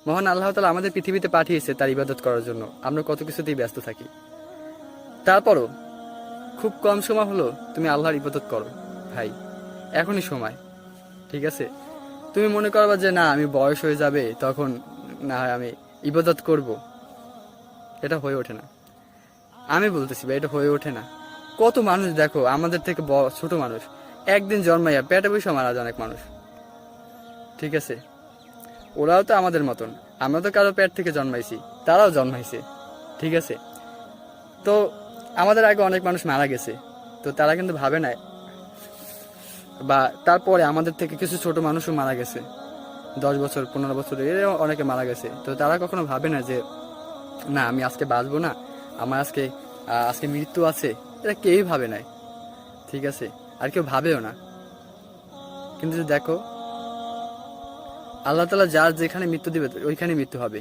মহান আল্লাহ তাআলা আমাদের পৃথিবীতে পাঠিয়েছে তার ইবাদত করার জন্য। আমরা কত কিছুতেই ব্যস্ত থাকি, তারপরও খুব কম সময় হলো তুমি আল্লাহর ইবাদত করো ভাই, এখনই সময়। ঠিক আছে, তুমি মনে করবা যে না আমি বয়স হয়ে যাবে তখন না হয় আমি ইবাদত করব, এটা হয়ে ওঠে না। আমি বলতেছি ভাই, এটা হয়ে ওঠে না। কত মানুষ দেখো আমাদের থেকে ছোট মানুষ, একদিন জন্মাইয়া পেটে বসে মারা যায় অনেক মানুষ। ঠিক আছে, ওরাও তো আমাদের মতন, আমরা তো কারো পেট থেকে জন্মাইছি, তারাও জন্মাইছে। ঠিক আছে, তো আমাদের আগে অনেক মানুষ মারা গেছে, তো তারা কিন্তু ভাবে না, বা তারপরে আমাদের থেকে কিছু ছোট মানুষও মারা গেছে, 10 বছর 15 বছর এর অনেকে মারা গেছে। তো তারা কখনো ভাবে না যে না আমি আজকে বাঁচবো না, আমার আজকে আজকে মৃত্যু আছে, এটা কেউই ভাবে নাই। ঠিক আছে, আর কেউ ভাবেও না। কিন্তু দেখো আল্লাহ তাআলা যার যেখানে মৃত্যু দিবে ওইখানে মৃত্যু হবে।